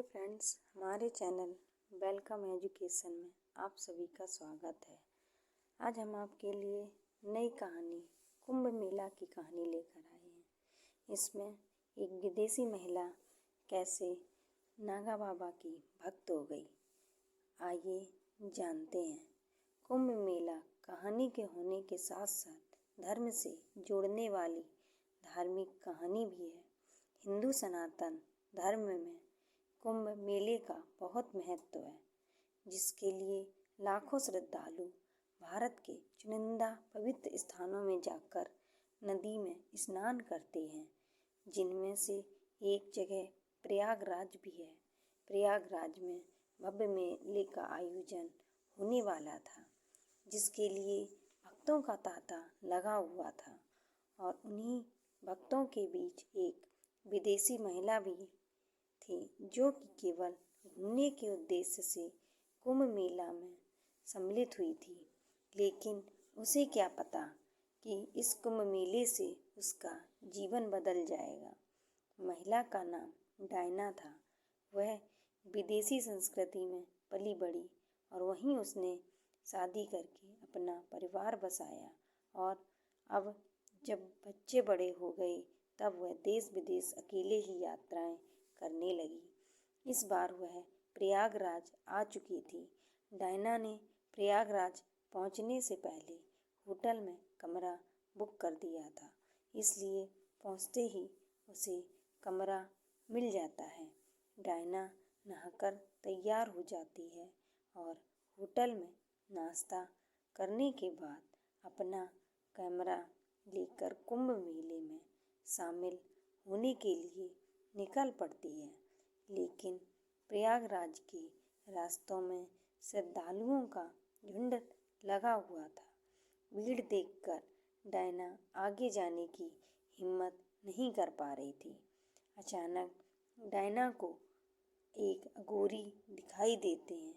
Hello friends, हमारे channel welcome education में आप सभी का स्वागत है। आज हम आपके लिए नई कहानी कुंभ मेला की कहानी लेकर आए हैं। इसमें एक विदेशी महिला कैसे नागा बाबा की भक्त हो गई, आइए जानते हैं। कुंभ मेला कहानी के होने के साथ साथ धर्म से जोड़ने वाली धार्मिक कहानी भी है। हिंदू सनातन धर्म में कुंभ मेले का बहुत महत्व है, जिसके लिए लाखों श्रद्धालु भारत के चुनिंदा पवित्र स्थानों में जाकर नदी में स्नान करते हैं, जिनमें से एक जगह प्रयागराज भी है। प्रयागराज में भव्य मेले का आयोजन होने वाला था, जिसके लिए भक्तों का तांता लगा हुआ था और उन्हीं भक्तों के बीच एक विदेशी महिला भी थी, जो कि केवल घूमने के उद्देश्य से कुंभ मेला में सम्मिलित हुई थी। लेकिन उसे क्या पता कि इस कुंभ मेले से उसका जीवन बदल जाएगा। महिला का नाम डायना था। वह विदेशी संस्कृति में पली बड़ी और वहीं उसने शादी करके अपना परिवार बसाया और अब जब बच्चे बड़े हो गए तब वह देश विदेश अकेले ही यात्राएं करने लगी। इस बार वह प्रयागराज आ चुकी थी। डायना ने प्रयागराज पहुंचने से पहले होटल में कमरा बुक कर दिया था, इसलिए पहुंचते ही उसे कमरा मिल जाता है। डायना नहाकर तैयार हो जाती है और होटल में नाश्ता करने के बाद अपना कैमरा लेकर कुंभ मेले में शामिल होने के लिए निकल पड़ती है। लेकिन प्रयागराज के रास्तों में श्रद्धालुओं का झुंड लगा हुआ था। भीड़ देखकर डायना आगे जाने की हिम्मत नहीं कर पा रही थी। अचानक डायना को एक अघोरी दिखाई देते हैं,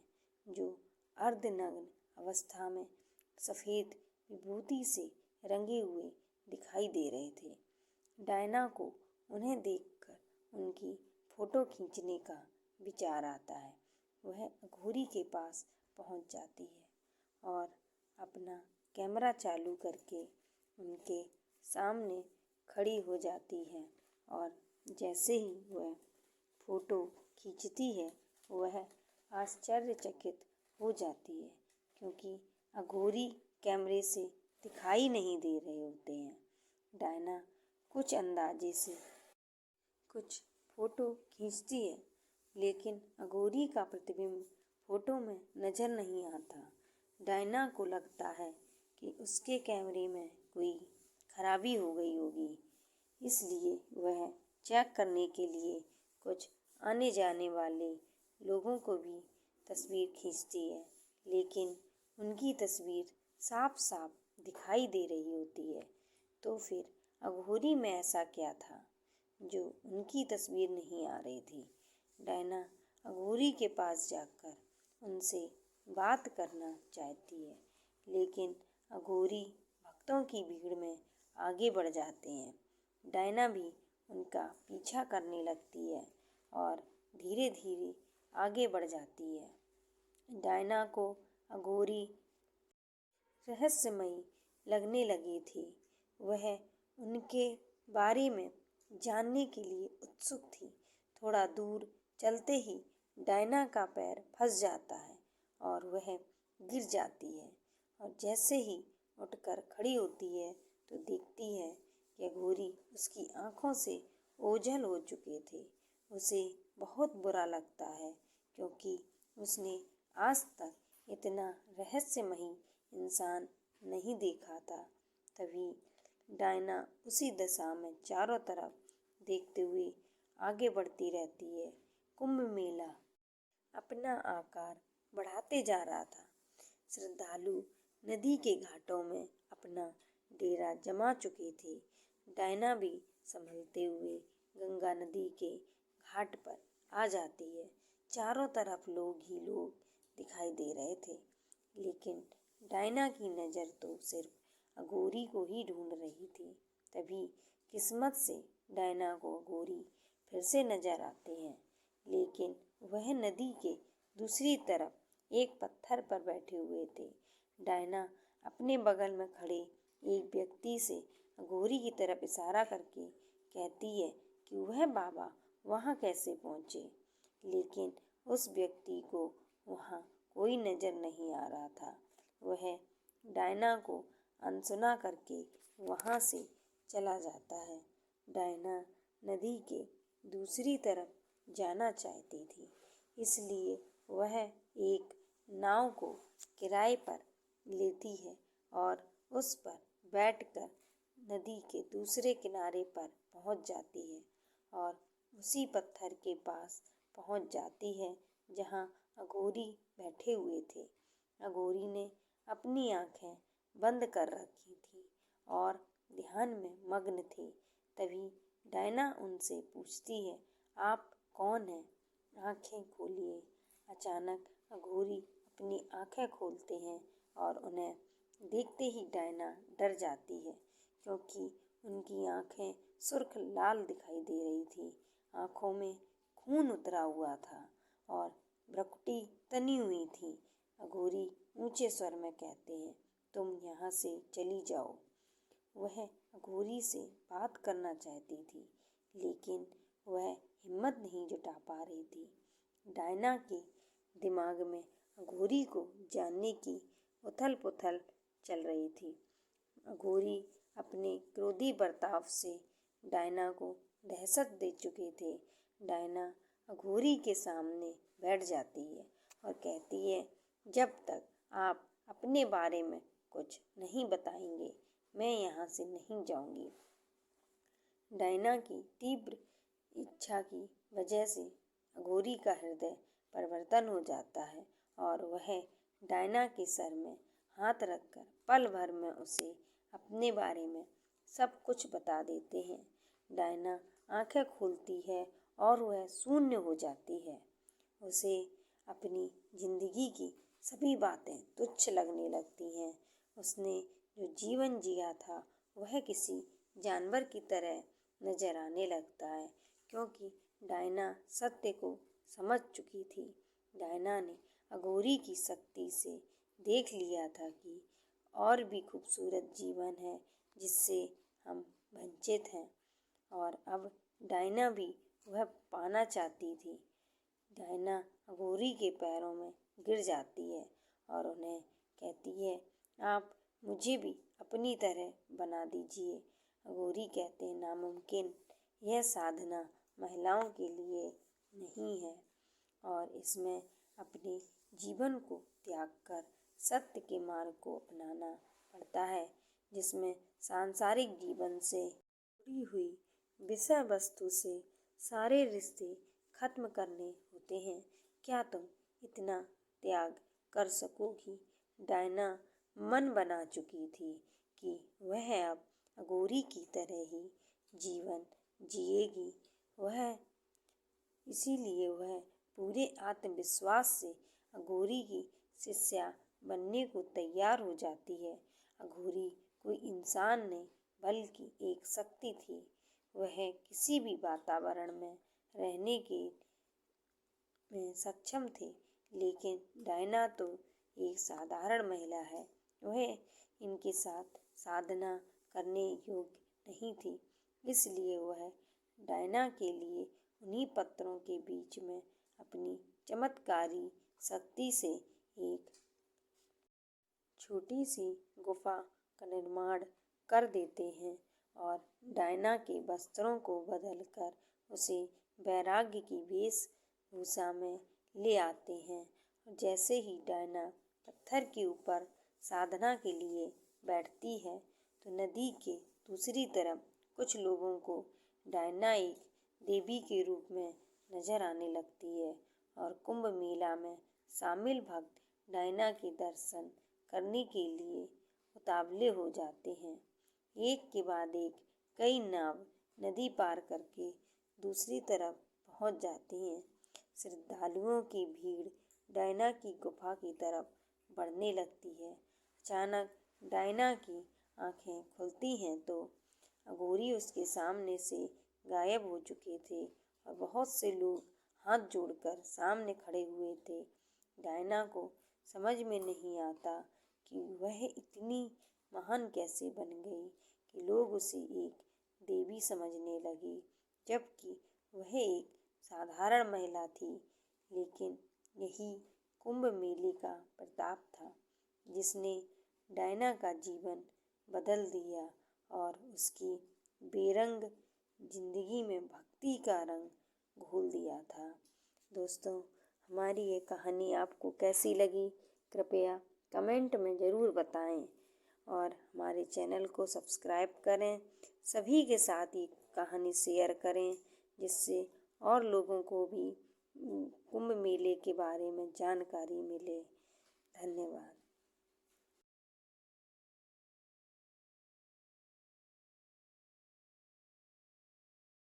जो अर्धनग्न अवस्था में सफ़ेद विभूति से रंगे हुए दिखाई दे रहे थे। डायना को उन्हें देखकर उनकी फोटो खींचने का विचार आता है। वह अघोरी के पास पहुंच जाती है और अपना कैमरा चालू करके उनके सामने खड़ी हो जाती है और जैसे ही वह फोटो खींचती है वह आश्चर्यचकित हो जाती है, क्योंकि अघोरी कैमरे से दिखाई नहीं दे रहे होते हैं। डायना कुछ अंदाजे से कुछ फोटो खींचती है, लेकिन अघोरी का प्रतिबिंब फोटो में नजर नहीं आता। डायना को लगता है कि उसके कैमरे में कोई खराबी हो गई होगी, इसलिए वह चेक करने के लिए कुछ आने जाने वाले लोगों को भी तस्वीर खींचती है, लेकिन उनकी तस्वीर साफ साफ दिखाई दे रही होती है। तो फिर अघोरी में ऐसा क्या था जो उनकी तस्वीर नहीं आ रही थी। डायना अघोरी के पास जाकर उनसे बात करना चाहती है, लेकिन अघोरी भक्तों की भीड़ में आगे बढ़ जाते हैं। डायना भी उनका पीछा करने लगती है और धीरे धीरे आगे बढ़ जाती है। डायना को अघोरी रहस्यमयी लगने लगी थी। वह उनके बारे में जानने के लिए उत्सुक थी। थोड़ा दूर चलते ही डायना का पैर फंस जाता है और वह गिर जाती है और जैसे ही उठकर खड़ी होती है तो देखती है कि अघोरी उसकी आंखों से ओझल हो चुके थे। उसे बहुत बुरा लगता है, क्योंकि उसने आज तक इतना रहस्यमयी इंसान नहीं देखा था। तभी डायना उसी दशा में चारों तरफ देखते हुए आगे बढ़ती रहती है। कुंभ मेला अपना आकार बढ़ाते जा रहा था। श्रद्धालु नदी के घाटों में अपना डेरा जमा चुके थे। डायना भी संभलते हुए गंगा नदी के घाट पर आ जाती है। चारों तरफ लोग ही लोग दिखाई दे रहे थे, लेकिन डायना की नज़र तो सिर्फ अघोरी को ही ढूंढ रही थी। तभी किस्मत से डायना को अघोरी फिर से नजर आते हैं। लेकिन वह नदी के दूसरी तरफ एक पत्थर पर बैठे हुए थे। डायना अपने बगल में खड़े एक व्यक्ति से अघोरी की तरफ इशारा करके कहती है कि वह बाबा वहाँ कैसे पहुँचे, लेकिन उस व्यक्ति को वहाँ कोई नजर नहीं आ रहा था। वह डायना को अनसुना करके वहाँ से चला जाता है। डायना नदी के दूसरी तरफ जाना चाहती थी, इसलिए वह एक नाव को किराए पर लेती है और उस पर बैठकर नदी के दूसरे किनारे पर पहुंच जाती है और उसी पत्थर के पास पहुंच जाती है जहां अघोरी बैठे हुए थे। अघोरी ने अपनी आंखें बंद कर रखी थी और ध्यान में मग्न थी। तभी डायना उनसे पूछती है, आप कौन हैं? आंखें खोलिए। अचानक अघोरी अपनी आंखें खोलते हैं और उन्हें देखते ही डायना डर जाती है, क्योंकि उनकी आंखें सुर्ख लाल दिखाई दे रही थी। आंखों में खून उतरा हुआ था और भ्रुकुटी तनी हुई थी। अघोरी ऊंचे स्वर में कहते हैं, तुम यहाँ से चली जाओ। वह अघोरी से बात करना चाहती थी, लेकिन वह हिम्मत नहीं जुटा पा रही थी। डायना के दिमाग में अघोरी को जानने की उथल पुथल चल रही थी। अघोरी अपने क्रोधी बर्ताव से डायना को दहशत दे चुके थे। डायना अघोरी के सामने बैठ जाती है और कहती है, जब तक आप अपने बारे में कुछ नहीं बताएंगे, मैं यहाँ से नहीं जाऊंगी। डायना की तीव्र इच्छा की वजह से अघोरी का हृदय परिवर्तन हो जाता है और वह डायना के सर में हाथ रखकर पल भर में उसे अपने बारे में सब कुछ बता देते हैं। डायना आंखें खोलती है और वह शून्य हो जाती है। उसे अपनी जिंदगी की सभी बातें तुच्छ लगने लगती हैं। उसने जो जीवन जिया था वह किसी जानवर की तरह नजर आने लगता है, क्योंकि डायना सत्य को समझ चुकी थी। डायना ने अघोरी की शक्ति से देख लिया था कि और भी खूबसूरत जीवन है जिससे हम वंचित हैं, और अब डायना भी वह पाना चाहती थी। डायना अघोरी के पैरों में गिर जाती है और उन्हें कहती है, आप मुझे भी अपनी तरह बना दीजिए। अघोरी कहते हैं, नामुमकिन, यह साधना महिलाओं के लिए नहीं है और इसमें अपने जीवन को त्याग कर सत्य के मार्ग को अपनाना पड़ता है, जिसमें सांसारिक जीवन से जुड़ी हुई विषय वस्तु से सारे रिश्ते खत्म करने होते हैं। क्या तुम इतना त्याग कर सकोगी? डायना मन बना चुकी थी कि वह अब अघोरी की तरह ही जीवन जिएगी। इसीलिए वह पूरे आत्मविश्वास से अघोरी की शिष्या बनने को तैयार हो जाती है। अघोरी कोई इंसान नहीं बल्कि एक शक्ति थी। वह किसी भी वातावरण में रहने के में सक्षम थी, लेकिन डायना तो एक साधारण महिला है। वह इनके साथ साधना करने योग्य नहीं थी, इसलिए वह डायना के लिए उन्हीं पत्थरों के बीच में अपनी चमत्कारी शक्ति से एक छोटी सी गुफा का निर्माण कर देते हैं और डायना के वस्त्रों को बदलकर उसे वैराग्य की वेशभूषा में ले आते हैं। जैसे ही डायना पत्थर के ऊपर साधना के लिए बैठती है, तो नदी के दूसरी तरफ कुछ लोगों को डायना एक देवी के रूप में नजर आने लगती है और कुंभ मेला में शामिल भक्त डायना के दर्शन करने के लिए उतावले हो जाते हैं। एक के बाद एक कई नाव नदी पार करके दूसरी तरफ पहुंच जाती हैं। श्रद्धालुओं की भीड़ डायना की गुफा की तरफ बढ़ने लगती है। अचानक डायना की आंखें खुलती हैं तो अघोरी उसके सामने से गायब हो चुके थे और बहुत से लोग हाथ जोड़कर सामने खड़े हुए थे। डायना को समझ में नहीं आता कि वह इतनी महान कैसे बन गई कि लोग उसे एक देवी समझने लगे, जबकि वह एक साधारण महिला थी। लेकिन यही कुंभ मेले का प्रताप था, जिसने डायना का जीवन बदल दिया और उसकी बेरंग जिंदगी में भक्ति का रंग घोल दिया था। दोस्तों, हमारी ये कहानी आपको कैसी लगी, कृपया कमेंट में ज़रूर बताएं और हमारे चैनल को सब्सक्राइब करें। सभी के साथ ये कहानी शेयर करें, जिससे और लोगों को भी कुंभ मेले के बारे में जानकारी मिले। धन्यवाद।